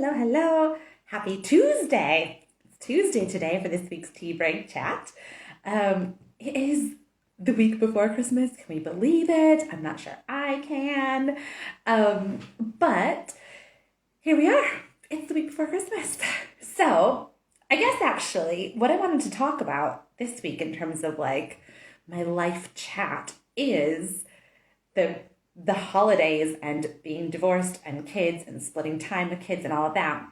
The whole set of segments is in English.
Hello, hello. Happy Tuesday. It's Tuesday today for this week's tea break chat. It is the week before Christmas. Can we believe it? I'm not sure I can. But here we are. It's the week before Christmas. So I guess actually what I wanted to talk about this week in terms of like my life chat is the holidays and being divorced and kids and splitting time with kids and all of that.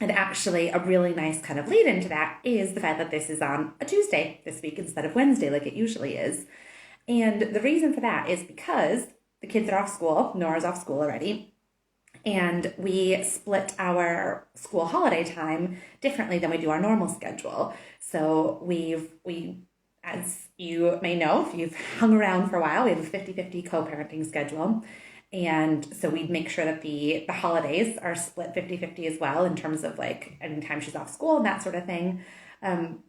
And actually a really nice kind of lead into that is the fact that this is on a Tuesday this week instead of Wednesday like it usually is. And the reason for that is because the kids are off school, Nora's off school already, and we split our school holiday time differently than we do our normal schedule. So we as you may know, if you've hung around for a while, we have a 50-50 co-parenting schedule. And so we'd make sure that the holidays are split 50-50 as well in terms of like anytime she's off school and that sort of thing. And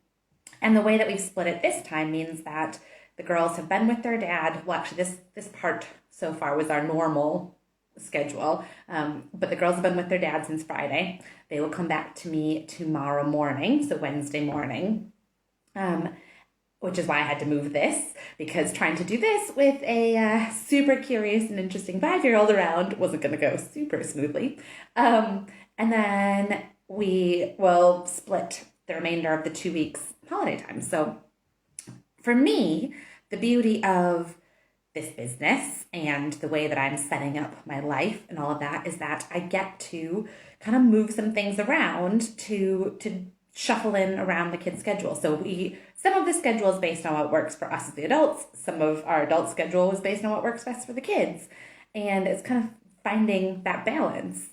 the way that we've split it this time means that the girls have been with their dad. Well, actually, this part so far was our normal schedule. But the girls have been with their dad since Friday. They will come back to me tomorrow morning, so Wednesday morning. Which is why I had to move this, because trying to do this with a super curious and interesting 5-year-old around wasn't going to go super smoothly. And then we will split the remainder of the 2 weeks holiday time. So for me, the beauty of this business and the way that I'm setting up my life and all of that is that I get to kind of move some things around to shuffle in around the kids' schedule. So some of the schedule is based on what works for us as the adults. Some of our adult schedule is based on what works best for the kids. And it's kind of finding that balance.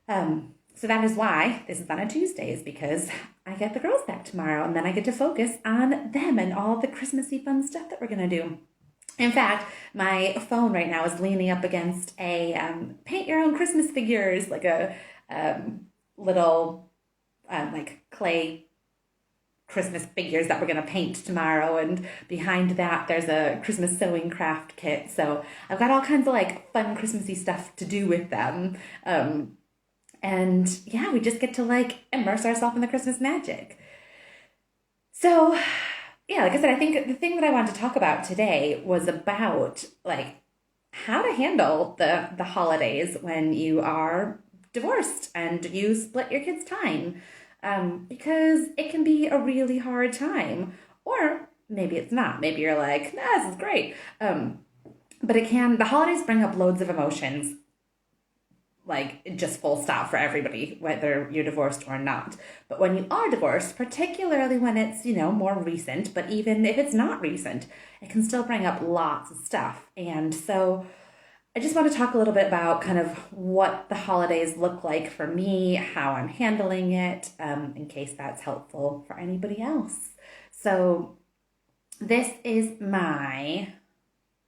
So that is why this is on a Tuesday, is because I get the girls back tomorrow and then I get to focus on them and all the Christmassy fun stuff that we're going to do. In fact, my phone right now is leaning up against a paint your own Christmas figures, like a little like clay Christmas figures that we're going to paint tomorrow, and behind that there's a Christmas sewing craft kit. So I've got all kinds of like fun Christmassy stuff to do with them. And yeah, we just get to like immerse ourselves in the Christmas magic. So yeah, like I said, I think the thing that I wanted to talk about today was about like how to handle the holidays when you are divorced and you split your kids' time. Because it can be a really hard time. Or maybe it's not. Maybe you're like, nah, this is great. But the holidays bring up loads of emotions, like just full stop for everybody, whether you're divorced or not. But when you are divorced, particularly when it's, more recent, but even if it's not recent, it can still bring up lots of stuff. And so I just want to talk a little bit about kind of what the holidays look like for me, how I'm handling it, in case that's helpful for anybody else. So this is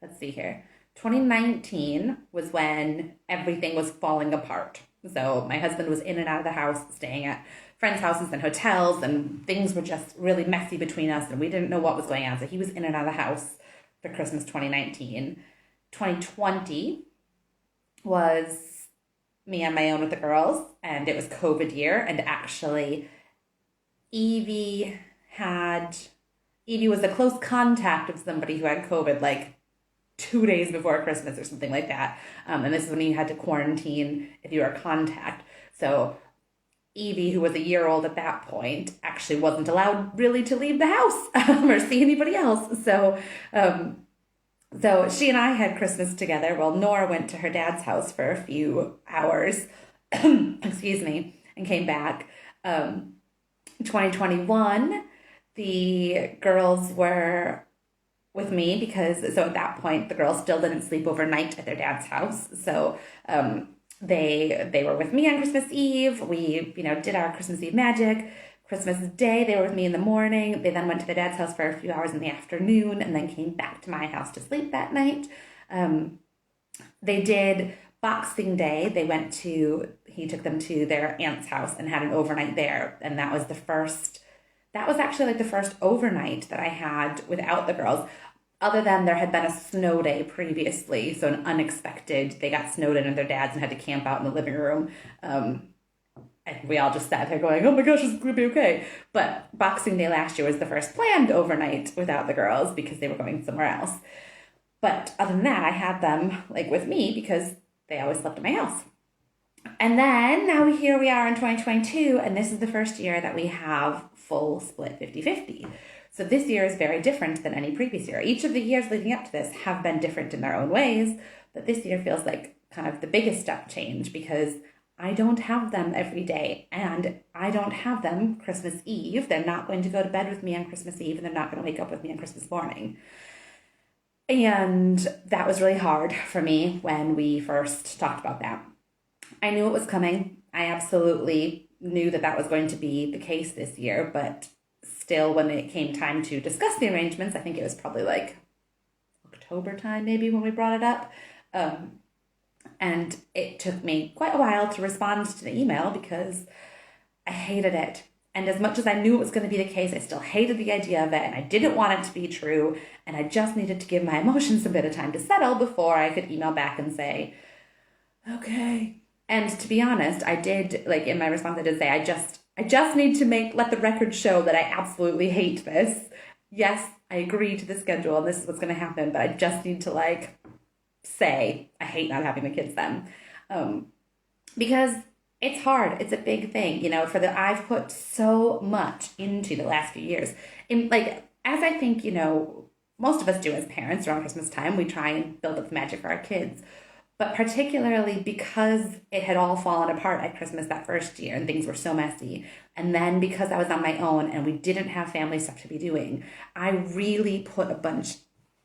let's see here, 2019 was when everything was falling apart. So my husband was in and out of the house, staying at friends' houses and hotels, and things were just really messy between us, and we didn't know what was going on. So he was in and out of the house for Christmas 2019. 2020 was me on my own with the girls, and it was COVID year, and actually Evie was a close contact of somebody who had COVID like 2 days before Christmas or something like that, and this is when you had to quarantine if you were a contact. So Evie, who was a year old at that point, actually wasn't allowed really to leave the house or see anybody else. So she and I had Christmas together. Well, Nora went to her dad's house for a few hours, excuse me, and came back. 2021, the girls were with me so at that point, the girls still didn't sleep overnight at their dad's house. So they were with me on Christmas Eve. We, did our Christmas Eve magic. Christmas Day, they were with me in the morning. They then went to their dad's house for a few hours in the afternoon and then came back to my house to sleep that night. They did Boxing Day. He took them to their aunt's house and had an overnight there. And that was actually like the first overnight that I had without the girls. other than there had been a snow day previously, so an unexpected, they got snowed in at their dad's and had to camp out in the living room. And we all just sat there going, oh my gosh, it's going to be okay. But Boxing Day last year was the first planned overnight without the girls because they were going somewhere else. But other than that, I had them like with me because they always slept at my house. And then now here we are in 2022, and this is the first year that we have full split 50-50. So this year is very different than any previous year. Each of the years leading up to this have been different in their own ways, but this year feels like kind of the biggest step change because I don't have them every day, and I don't have them Christmas Eve. They're not going to go to bed with me on Christmas Eve, and they're not going to wake up with me on Christmas morning. And that was really hard for me when we first talked about that. I knew it was coming. I absolutely knew that that was going to be the case this year, but still when it came time to discuss the arrangements, I think it was probably like October time maybe when we brought it up. And it took me quite a while to respond to the email because I hated it. And as much as I knew it was going to be the case, I still hated the idea of it, and I didn't want it to be true, and I just needed to give my emotions a bit of time to settle before I could email back and say, okay. And to be honest, I did, like in my response, I did say, I just need to let the record show that I absolutely hate this. Yes, I agree to the schedule and this is what's going to happen, but I just need to say I hate not having the kids then. Because it's hard. It's a big thing, I've put so much into the last few years. As I think, most of us do as parents around Christmas time, we try and build up the magic for our kids. But particularly because it had all fallen apart at Christmas that first year and things were so messy. And then because I was on my own and we didn't have family stuff to be doing, I really put a bunch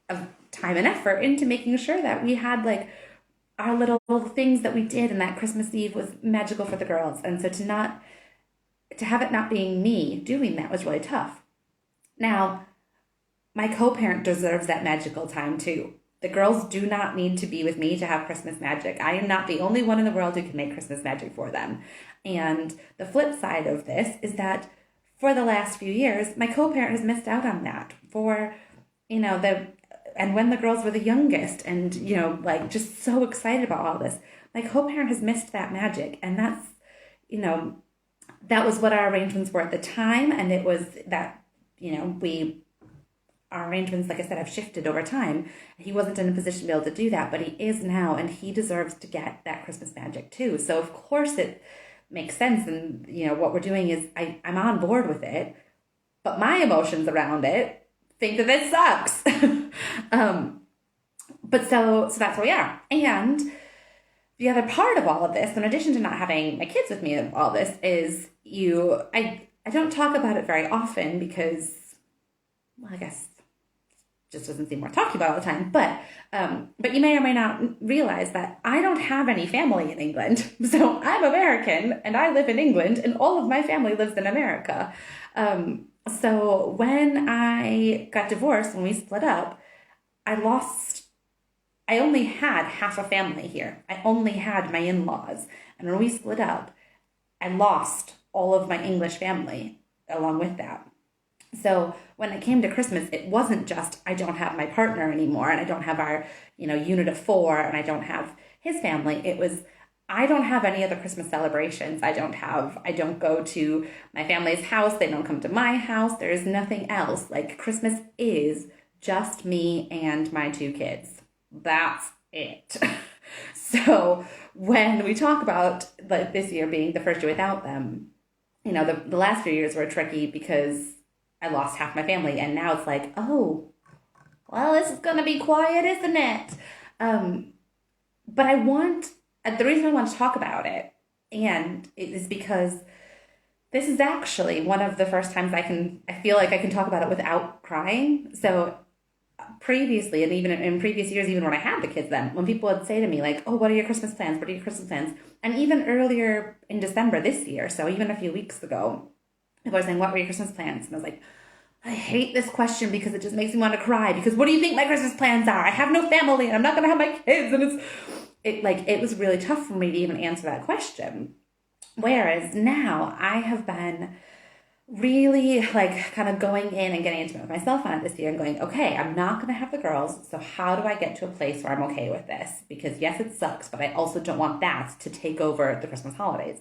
of time and effort into making sure that we had our little things that we did and that Christmas Eve was magical for the girls. And so to have it not being me doing that was really tough. Now, my co-parent deserves that magical time too. The girls do not need to be with me to have Christmas magic. I am not the only one in the world who can make Christmas magic for them. And the flip side of this is that for the last few years, my co-parent has missed out on that and when the girls were the youngest and, just so excited about all this, my co-parent has missed that magic. And that's, that was what our arrangements were at the time. And it was that, our arrangements, like I said, have shifted over time. He wasn't in a position to be able to do that, but he is now, and he deserves to get that Christmas magic too. So of course it makes sense, and what we're doing is I'm on board with it, but my emotions around it think that this sucks. But so that's where we are. And the other part of all of this, in addition to not having my kids with me in all this, is I don't talk about it very often because, well, I guess just doesn't seem worth talking about all the time. But you may or may not realize that I don't have any family in England. So I'm American and I live in England and all of my family lives in America. So when I got divorced, when we split up, I only had half a family here. I only had my in-laws. And when we split up, I lost all of my English family along with that. So when it came to Christmas, it wasn't just I don't have my partner anymore and I don't have our, unit of 4 and I don't have his family. It was I don't have any other Christmas celebrations. I don't go to my family's house. They don't come to my house. There is nothing else. Christmas is just me and my 2 kids. That's it. So when we talk about this year being the first year without them, the last few years were tricky because I lost half my family, and now it's oh, well, this is going to be quiet, isn't it? But the reason I want to talk about it, and it is because this is actually one of the first times I feel like I can talk about it without crying. So previously, and even in previous years, even when I had the kids then, when people would say to me oh, what are your Christmas plans? What are your Christmas plans? And even earlier in December this year, so even a few weeks ago, people were saying, what were your Christmas plans? And I was I hate this question because it just makes me want to cry, because what do you think my Christmas plans are? I have no family and I'm not going to have my kids. And it was really tough for me to even answer that question. Whereas now I have been really kind of going in and getting intimate with myself on it this year and going, okay, I'm not going to have the girls. So how do I get to a place where I'm okay with this? Because yes, it sucks, but I also don't want that to take over the Christmas holidays.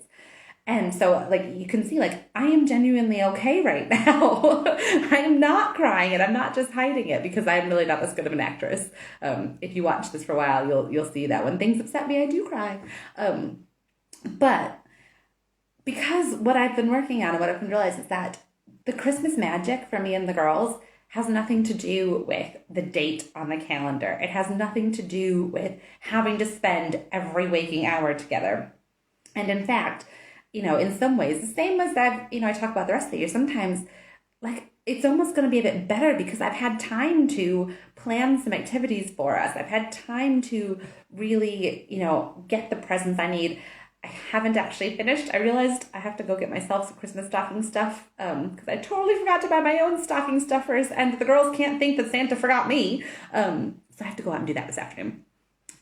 And so, like, you can see, like, I am genuinely okay right now. I am not crying, and I'm not just hiding it because I'm really not this good of an actress. If you watch this for a while, you'll see that when things upset me, I do cry. But because what I've been working on and what I've been realizing is that the Christmas magic for me and the girls has nothing to do with the date on the calendar. It has nothing to do with having to spend every waking hour together. And in fact, in some ways, the same as I talk about the rest of the year, sometimes, like, it's almost going to be a bit better because I've had time to plan some activities for us. I've had time to really, get the presents I need. I haven't actually finished. I realized I have to go get myself some Christmas stocking stuff because I totally forgot to buy my own stocking stuffers, and the girls can't think that Santa forgot me. So I have to go out and do that this afternoon.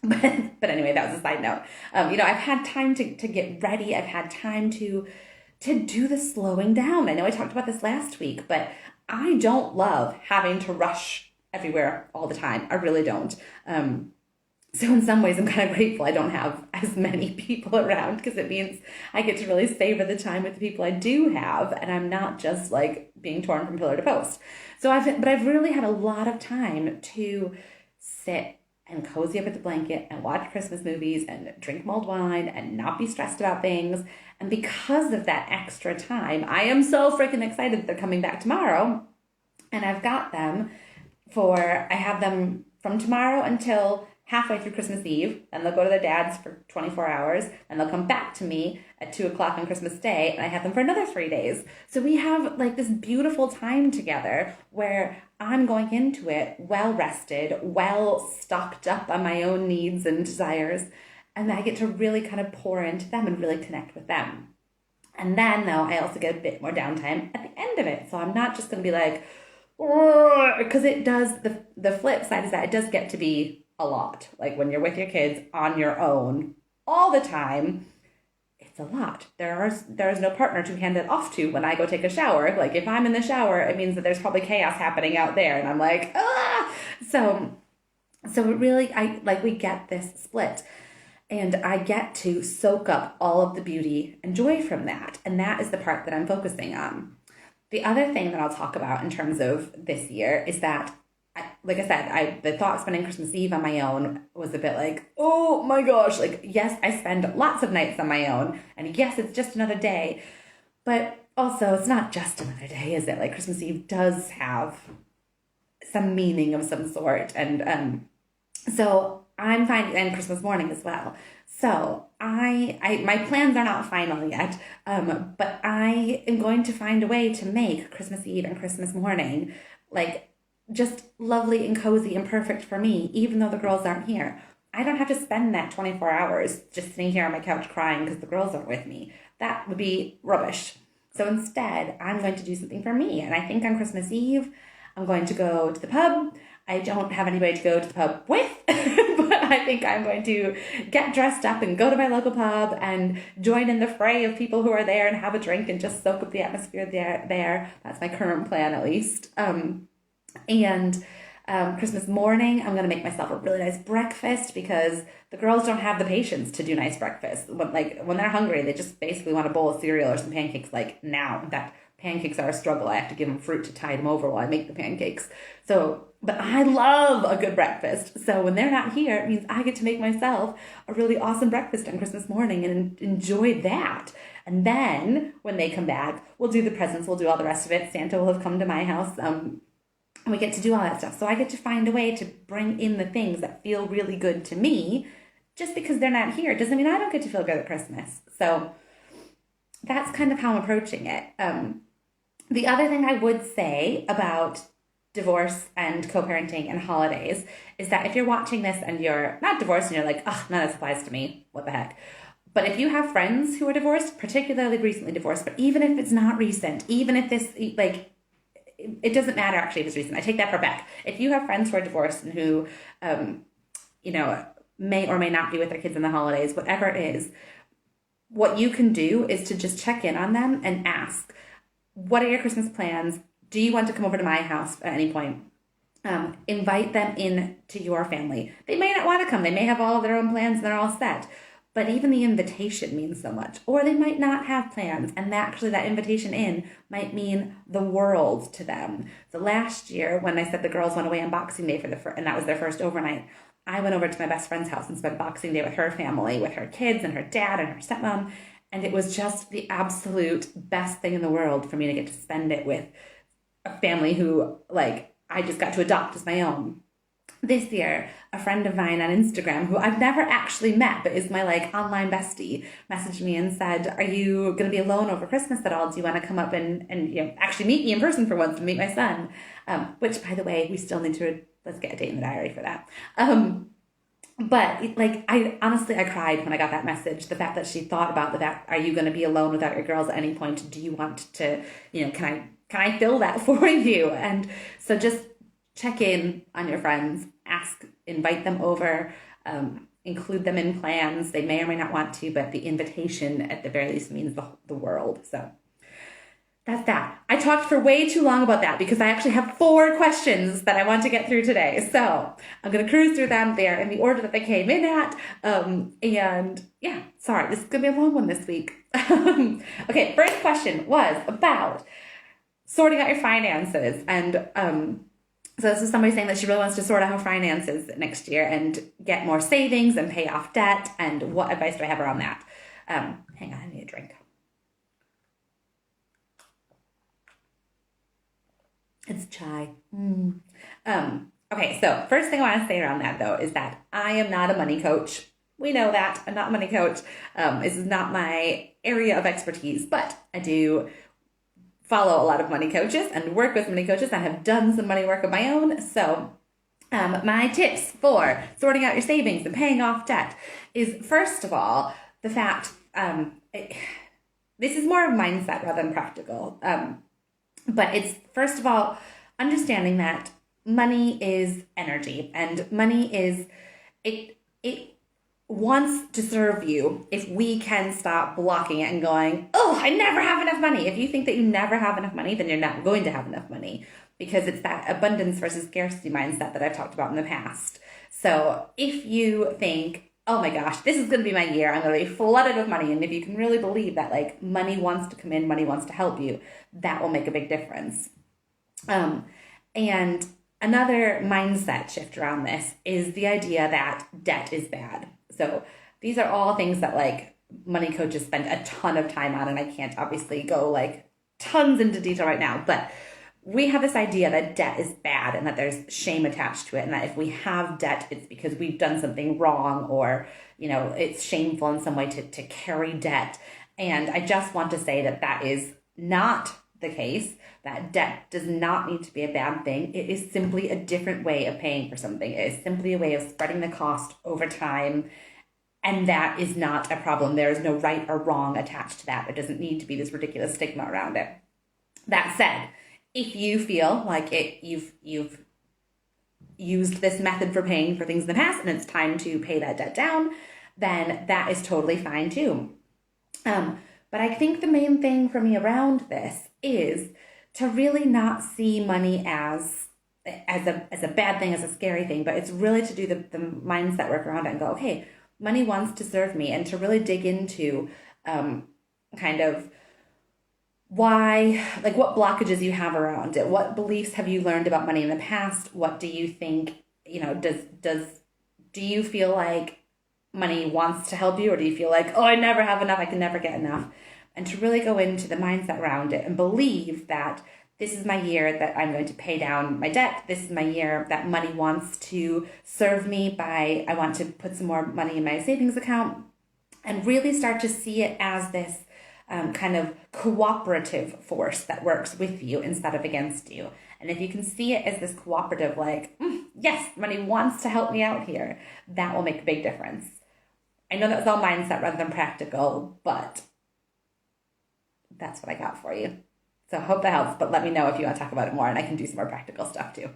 But anyway, that was a side note. I've had time to get ready. I've had time to do the slowing down. I know I talked about this last week, but I don't love having to rush everywhere all the time. I really don't. So in some ways, I'm kind of grateful I don't have as many people around because it means I get to really savor the time with the people I do have, and I'm not just like being torn from pillar to post. But I've really had a lot of time to sit and cozy up with the blanket and watch Christmas movies and drink mulled wine and not be stressed about things. And because of that extra time, I am so freaking excited that they're coming back tomorrow. And I have them from tomorrow until halfway through Christmas Eve, and they'll go to their dad's for 24 hours, and they'll come back to me at 2 o'clock on Christmas Day, and I have them for another 3 days. So we have like this beautiful time together where I'm going into it well rested, well stocked up on my own needs and desires, and I get to really kind of pour into them and really connect with them. And then, though, I also get a bit more downtime at the end of it. So I'm not just going to be like, because it does, the flip side is that it does get to be a lot. Like when you're with your kids on your own all the time, it's a lot. There is no partner to hand it off to when I go take a shower. Like if I'm in the shower, it means that there's probably chaos happening out there, and I'm like, ah. So it really, we get this split, and I get to soak up all of the beauty and joy from that, and that is the part that I'm focusing on. The other thing that I'll talk about in terms of this year is that, like I said, the thought of spending Christmas Eve on my own was a bit like, oh my gosh, like, yes, I spend lots of nights on my own, and yes, it's just another day, but also it's not just another day, is it? Like, Christmas Eve does have some meaning of some sort, and so I'm finding, and Christmas morning as well. So my plans are not final yet, but I am going to find a way to make Christmas Eve and Christmas morning like just lovely and cozy and perfect for me, even though the girls aren't here. I don't have to spend that 24 hours just sitting here on my couch crying because the girls aren't with me. That would be rubbish. So instead, I'm going to do something for me. And I think on Christmas Eve, I'm going to go to the pub. I don't have anybody to go to the pub with, but I think I'm going to get dressed up and go to my local pub and join in the fray of people who are there and have a drink and just soak up the atmosphere there. That's my current plan, at least. And Christmas morning, I'm going to make myself a really nice breakfast because the girls don't have the patience to do nice breakfast. When they're hungry, they just basically want a bowl of cereal or some pancakes like now. In fact, pancakes are a struggle. I have to give them fruit to tide them over while I make the pancakes. But I love a good breakfast. So when they're not here, it means I get to make myself a really awesome breakfast on Christmas morning and enjoy that. And then when they come back, we'll do the presents. We'll do all the rest of it. Santa will have come to my house. And we get to do all that stuff. So I get to find a way to bring in the things that feel really good to me. Just because they're not here doesn't mean I don't get to feel good at Christmas. So that's kind of how I'm approaching it. The other thing I would say about divorce and co-parenting and holidays is that if you're watching this and you're not divorced and you're like, oh, none of this applies to me, what the heck? But if you have friends who are divorced, particularly recently divorced, but even if it's not recent, even if this, like, it doesn't matter actually if it's recent. I take that part back. If you have friends who are divorced and who, may or may not be with their kids in the holidays, whatever it is, what you can do is to just check in on them and ask, what are your Christmas plans? Do you want to come over to my house at any point? Invite them in to your family. They may not want to come. They may have all of their own plans and they're all set. but even the invitation means so much. Or they might not have plans, and actually that invitation in might mean the world to them. So last year, when I said the girls went away on Boxing Day and that was their first overnight, I went over to my best friend's house and spent Boxing Day with her family, with her kids and her dad and her stepmom, and it was just the absolute best thing in the world for me to get to spend it with a family who, like, I just got to adopt as my own. This year, a friend of mine on Instagram, who I've never actually met, but is my like online bestie, messaged me and said, "Are you going to be alone over Christmas at all? Do you want to come up and actually meet me in person for once and meet my son?" Which, by the way, we still need to, let's get a date in the diary for that. But like, I cried when I got that message. The fact that she thought about the fact, are you going to be alone without your girls at any point? Do you want to, can I fill that for you? And so just check in on your friends, invite them over, include them in plans. They may or may not want to, but the invitation at the very least means the world. So that's that. I talked for way too long about that because I actually have 4 questions that I want to get through today. So I'm going to cruise through them. They are in the order that they came in at. And yeah, sorry, this is going to be a long one this week. Okay, first question was about sorting out your finances. And so this is somebody saying that she really wants to sort out her finances next year and get more savings and pay off debt. And what advice do I have around that? Hang on, I need a drink. It's chai. Okay, so first thing I want to say around that, though, is that I am not a money coach. We know that. I'm not a money coach. This is not my area of expertise, but I do follow a lot of money coaches and work with money coaches. I have done some money work of my own. So my tips for sorting out your savings and paying off debt is, first of all, the fact, this is more of mindset rather than practical. But it's, first of all, understanding that money is energy, and money is, it wants to serve you if we can stop blocking it and going, oh, I never have enough money. If you think that you never have enough money, then you're not going to have enough money, because it's that abundance versus scarcity mindset that I've talked about in the past. So if you think, oh my gosh, this is going to be my year, I'm going to be flooded with money. And if you can really believe that, like, money wants to come in, money wants to help you, that will make a big difference. And another mindset shift around this is the idea that debt is bad. So these are all things that, like, money coaches spend a ton of time on, and I can't obviously go, like, tons into detail right now, but we have this idea that debt is bad and that there's shame attached to it, and that if we have debt, it's because we've done something wrong, or, it's shameful in some way to carry debt. And I just want to say that that is not the case, that debt does not need to be a bad thing. It is simply a different way of paying for something. It is simply a way of spreading the cost over time, and that is not a problem. There is no right or wrong attached to that. There doesn't need to be this ridiculous stigma around it. That said, if you feel like you've used this method for paying for things in the past and it's time to pay that debt down, then that is totally fine too. But I think the main thing for me around this is to really not see money as a bad thing, as a scary thing, but it's really to do the mindset work around it and go, okay, money wants to serve me, and to really dig into kind of why, like, what blockages you have around it. What beliefs have you learned about money in the past? What do you think, do you feel like money wants to help you, or do you feel like, oh, I never have enough, I can never get enough? And to really go into the mindset around it and believe that this is my year that I'm going to pay down my debt. This is my year that money wants to serve me I want to put some more money in my savings account, and really start to see it as this kind of cooperative force that works with you instead of against you. And if you can see it as this cooperative, like, yes, money wants to help me out here, that will make a big difference. I know that was all mindset rather than practical, but that's what I got for you. So I hope that helps, but let me know if you want to talk about it more, and I can do some more practical stuff too.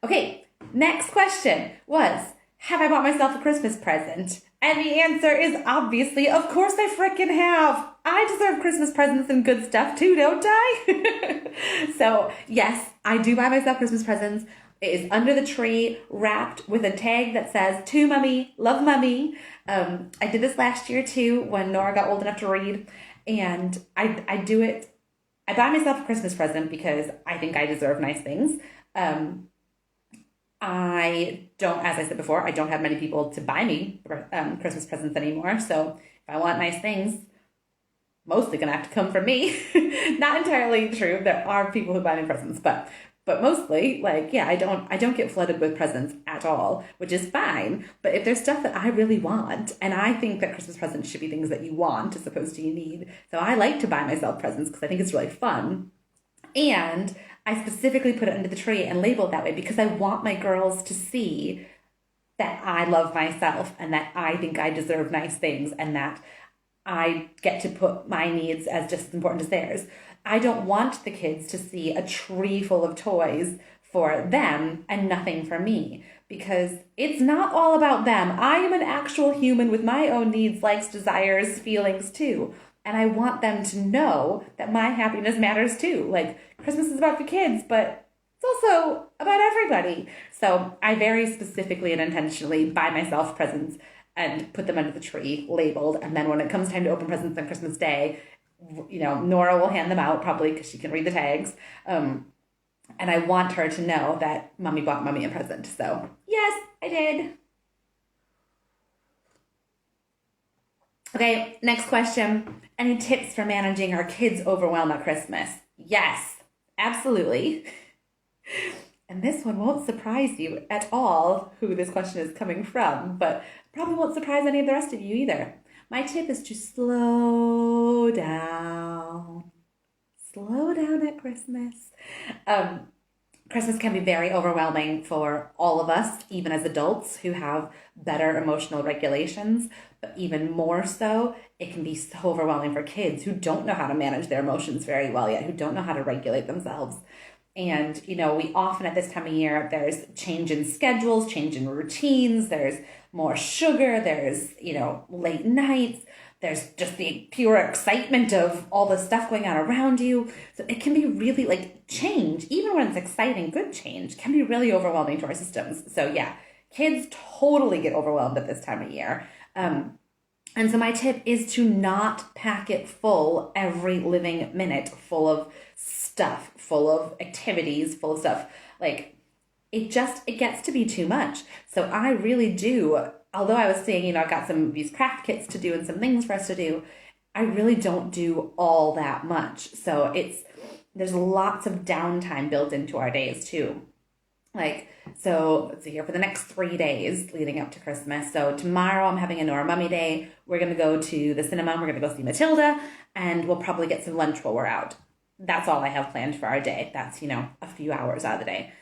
Okay, next question was, have I bought myself a Christmas present? And the answer is obviously, of course I frickin' have. I deserve Christmas presents and good stuff too, don't I? So yes, I do buy myself Christmas presents. It is under the tree, wrapped with a tag that says, "To Mummy, love Mummy." I did this last year too when Nora got old enough to read, and I do it. I buy myself a Christmas present because I think I deserve nice things. I don't, as I said before, I don't have many people to buy me Christmas presents anymore. So if I want nice things, mostly gonna have to come from me. Not entirely true. There are people who buy me presents, but mostly, like, yeah, I don't get flooded with presents at all, which is fine. But if there's stuff that I really want, and I think that Christmas presents should be things that you want as opposed to you need, so I like to buy myself presents because I think it's really fun. And I specifically put it under the tree and label it that way because I want my girls to see that I love myself and that I think I deserve nice things and that I get to put my needs as just as important as theirs. I don't want the kids to see a tree full of toys for them and nothing for me because it's not all about them. I am an actual human with my own needs, likes, desires, feelings too. And I want them to know that my happiness matters too. Like, Christmas is about the kids, but it's also about everybody. So I very specifically and intentionally buy myself presents and put them under the tree, labeled. And then when it comes time to open presents on Christmas Day, you know, Nora will hand them out probably because she can read the tags. And I want her to know that Mommy bought Mommy a present. So yes, I did. Okay, next question. Any tips for managing our kids' overwhelm at Christmas? Yes, absolutely. And this one won't surprise you at all who this question is coming from, but probably won't surprise any of the rest of you either. My tip is to slow down. Slow down at Christmas. Christmas can be very overwhelming for all of us, even as adults who have better emotional regulations, but even more so, it can be so overwhelming for kids who don't know how to manage their emotions very well yet, who don't know how to regulate themselves. And, you know, we often at this time of year, there's change in schedules, change in routines, there's more sugar, there's, you know, late nights, there's just the pure excitement of all the stuff going on around you. So it can be really, like, change, even when it's exciting, good change, can be really overwhelming to our systems. So yeah, kids totally get overwhelmed at this time of year. And so my tip is to not pack it full every living minute, full of stuff, full of activities, full of stuff. Like, it gets to be too much. So I really do, although I was saying, you know, I've got some of these craft kits to do and some things for us to do, I really don't do all that much. So there's lots of downtime built into our days too. Like, so let's see here, for the next 3 days leading up to Christmas. So tomorrow I'm having a Nora Mummy Day. We're going to go to the cinema. We're going to go see Matilda, and we'll probably get some lunch while we're out. That's all I have planned for our day. That's, you know, a few hours out of the day.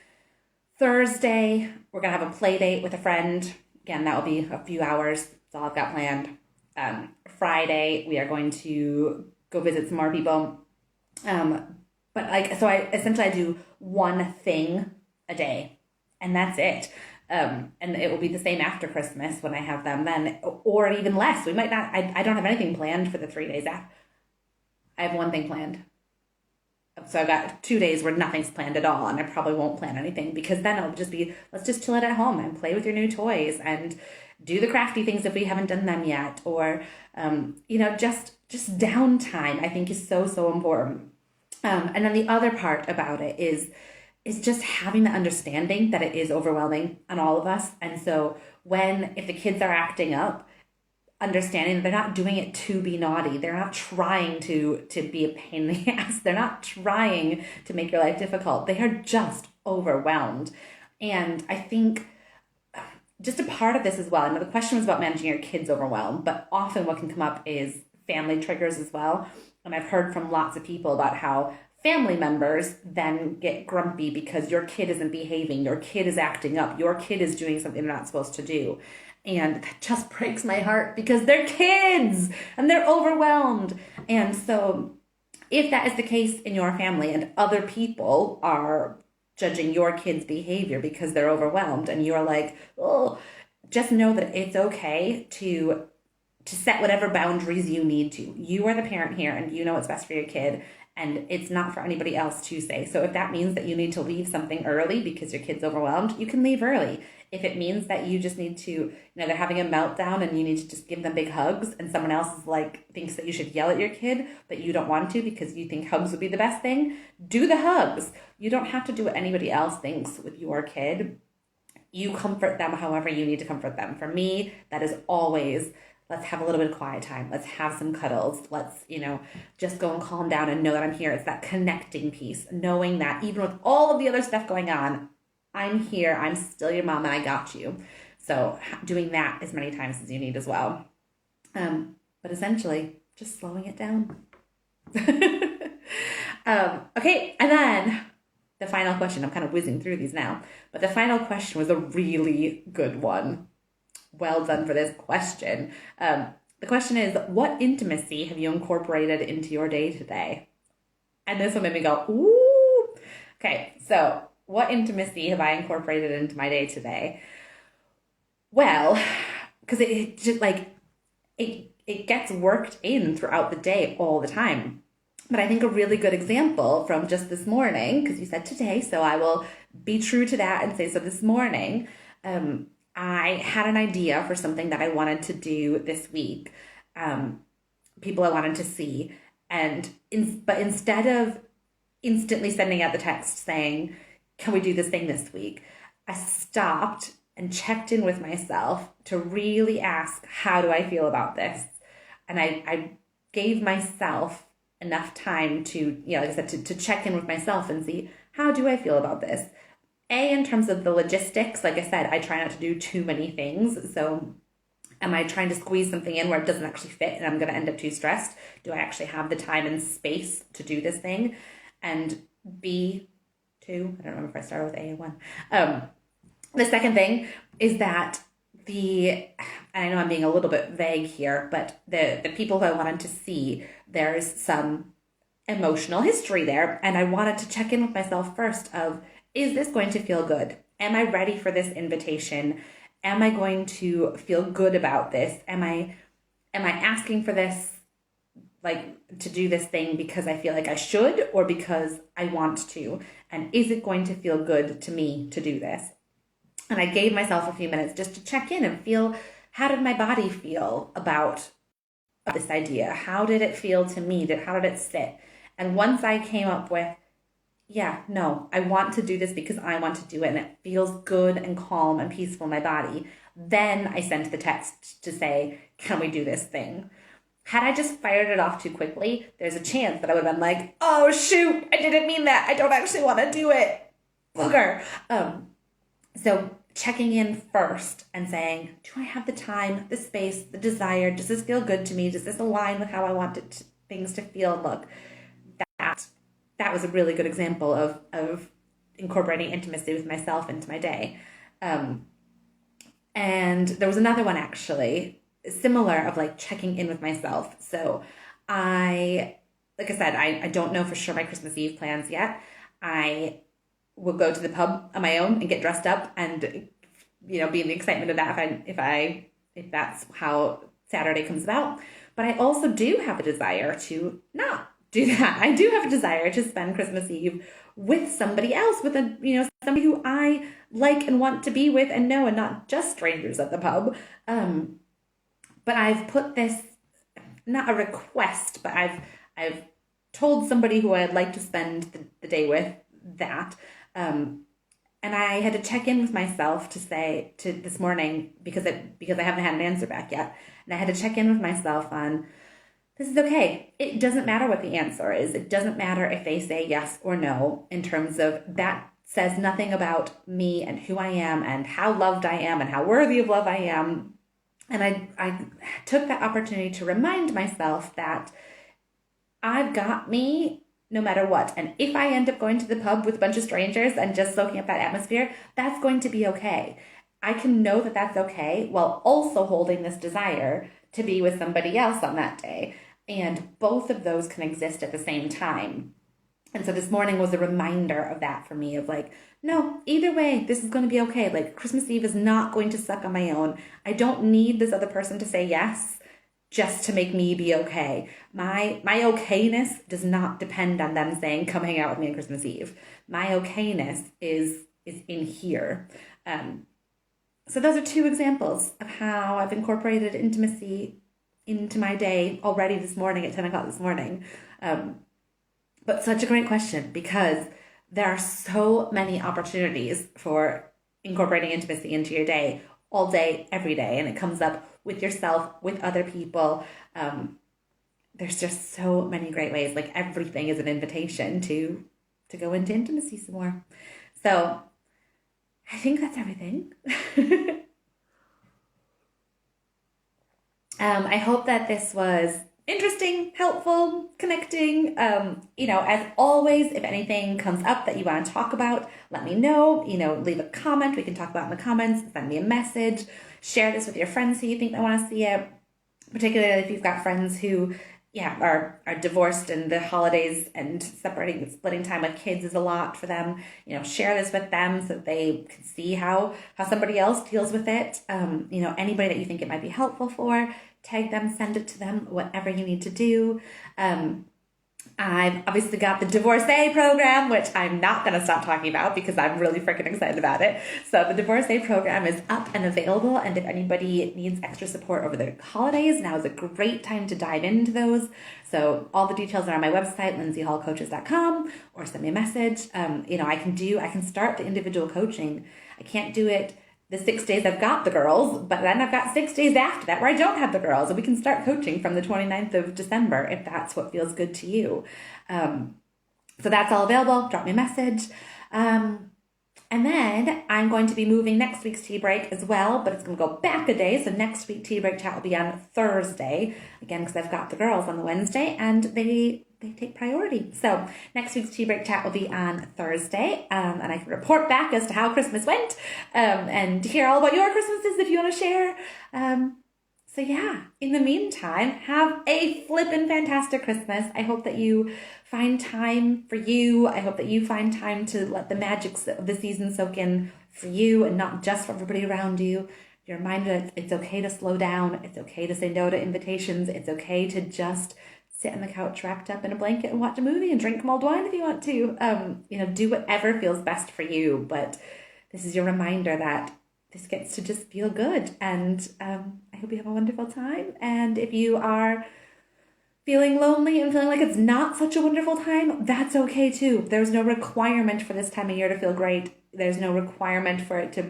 Thursday, we're going to have a play date with a friend. Again, that will be a few hours. That's all I've got planned. Friday, we are going to go visit some more people. But like, so I do one thing a day, and that's it. And it will be the same after Christmas when I have them then, or even less. We might not, I don't have anything planned for the 3 days after. I have one thing planned. So I've got 2 days where nothing's planned at all, and I probably won't plan anything because then it'll just be, let's just chill it at home and play with your new toys and do the crafty things if we haven't done them yet, or, you know, just downtime I think is so, so important. And then the other part about it is just having the understanding that it is overwhelming on all of us. And so if the kids are acting up, understanding that they're not doing it to be naughty. They're not trying to be a pain in the ass. They're not trying to make your life difficult. They are just overwhelmed. And I think just a part of this as well, I know the question was about managing your kids' overwhelm, but often what can come up is family triggers as well. And I've heard from lots of people about how family members then get grumpy because your kid isn't behaving, your kid is acting up, your kid is doing something they're not supposed to do. And that just breaks my heart because they're kids and they're overwhelmed. And so if that is the case in your family and other people are judging your kids' behavior because they're overwhelmed and you're like, oh, just know that it's okay to to set whatever boundaries you need to. You are the parent here and you know what's best for your kid, and it's not for anybody else to say. So if that means that you need to leave something early because your kid's overwhelmed, you can leave early. If it means that you just need to, they're having a meltdown and you need to just give them big hugs, and someone else is like thinks that you should yell at your kid, but you don't want to because you think hugs would be the best thing, do the hugs. You don't have to do what anybody else thinks with your kid. You comfort them however you need to comfort them. For me, that is always, let's have a little bit of quiet time. Let's have some cuddles. Let's, just go and calm down and know that I'm here. It's that connecting piece, knowing that even with all of the other stuff going on, I'm here. I'm still your mom and I got you. So doing that as many times as you need as well. But essentially, just slowing it down. Okay, and then the final question. I'm kind of whizzing through these now. But the final question was a really good one. Well done for this question. The question is, what intimacy have you incorporated into your day today? And this one made me go, ooh. Okay, so what intimacy have I incorporated into my day today? Well, because it just it gets worked in throughout the day all the time. But I think a really good example from just this morning, because you said today, so I will be true to that and say, so this morning, I had an idea for something that I wanted to do this week, people I wanted to see, but instead of instantly sending out the text saying, can we do this thing this week? I stopped and checked in with myself to really ask, how do I feel about this? And I gave myself enough time to, like I said, to check in with myself and see, how do I feel about this? In terms of the logistics, like I said, I try not to do too many things. So am I trying to squeeze something in where it doesn't actually fit and I'm going to end up too stressed? Do I actually have the time and space to do this thing? And B, two, I don't remember if I started with A and one. The second thing is that and I know I'm being a little bit vague here, but the people who I wanted to see, there's some emotional history there. And I wanted to check in with myself first of, is this going to feel good? Am I ready for this invitation? Am I going to feel good about this? Am I asking for this, to do this thing because I feel like I should or because I want to? And is it going to feel good to me to do this? And I gave myself a few minutes just to check in and feel, how did my body feel about this idea? How did it feel to me? How did it sit? And once I came up with, yeah, no, I want to do this because I want to do it and it feels good and calm and peaceful in my body, then I sent the text to say, can we do this thing? Had I just fired it off too quickly, there's a chance that I would have been like, oh shoot, I didn't mean that. I don't actually want to do it. Booger. So checking in first and saying, do I have the time, the space, the desire? Does this feel good to me? Does this align with how I want things to feel and look? That was a really good example of incorporating intimacy with myself into my day. And there was another one actually, similar, of checking in with myself. So like I said, I don't know for sure my Christmas Eve plans yet. I will go to the pub on my own and get dressed up and, be in the excitement of that if that's how Saturday comes about. But I also do have a desire to not do that. I do have a desire to spend Christmas Eve with somebody else, with somebody who I like and want to be with and know, and not just strangers at the pub. But I've put this, not a request, but I've told somebody who I'd like to spend the day with that. And I had to check in with myself to say this morning because I haven't had an answer back yet. And I had to check in with myself on, this is okay. It doesn't matter what the answer is. It doesn't matter if they say yes or no, in terms of that says nothing about me and who I am and how loved I am and how worthy of love I am. And I took that opportunity to remind myself that I've got me no matter what. And if I end up going to the pub with a bunch of strangers and just soaking up that atmosphere, that's going to be okay. I can know that that's okay while also holding this desire to be with somebody else on that day. And both of those can exist at the same time. And so this morning was a reminder of that for me, of no, either way, this is going to be okay. Christmas Eve is not going to suck on my own. I don't need this other person to say yes. just to make me be okay. My okayness does not depend on them saying, come hang out with me on Christmas Eve. My okayness is in here. So those are two examples of how I've incorporated intimacy into my day already this morning at 10 o'clock this morning. But such a great question, because there are so many opportunities for incorporating intimacy into your day, all day, every day. And it comes up with yourself, with other people. There's just so many great ways. Like everything is an invitation to go into intimacy some more. So I think that's everything. I hope that this was interesting, helpful, connecting. As always, if anything comes up that you want to talk about, let me know. Leave a comment. We can talk about it in the comments. Send me a message. Share this with your friends who you think they want to see it. Particularly if you've got friends who, are divorced and the holidays and splitting time with kids is a lot for them. Share this with them so that they can see how somebody else deals with it. Anybody that you think it might be helpful for, tag them, send it to them, whatever you need to do. I've obviously got the Divorcee program, which I'm not going to stop talking about because I'm really freaking excited about it. So the Divorcee program is up and available. And if anybody needs extra support over the holidays, now is a great time to dive into those. So all the details are on my website, lindseyhallcoaches.com, or send me a message. I can start the individual coaching. I can't do it the 6 days I've got the girls, but then I've got 6 days after that where I don't have the girls, and we can start coaching from the 29th of December if that's what feels good to you. So that's all available. Drop me a message. And then I'm going to be moving next week's tea break as well, but it's going to go back a day. So next week tea break chat will be on Thursday, again, because I've got the girls on the Wednesday and they take priority. So next week's tea break chat will be on Thursday, and I can report back as to how Christmas went, and hear all about your Christmases if you want to share. So in the meantime, have a flippin' fantastic Christmas. I hope that you find time for you. I hope that you find time to let the magic of the season soak in for you and not just for everybody around you. You're reminded that it's okay to slow down. It's okay to say no to invitations. It's okay to just sit on the couch wrapped up in a blanket and watch a movie and drink mulled wine if you want to. Do whatever feels best for you. But this is your reminder that this gets to just feel good. And I hope you have a wonderful time. And if you are feeling lonely and feeling like it's not such a wonderful time, that's okay too. There's no requirement for this time of year to feel great. There's no requirement for it to,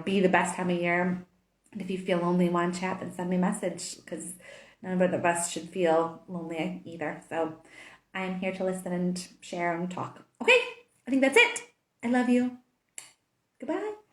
be the best time of year. And if you feel lonely and want to chat, then send me a message, because none of us should feel lonely either. So I'm here to listen and share and talk. Okay, I think that's it. I love you. Goodbye.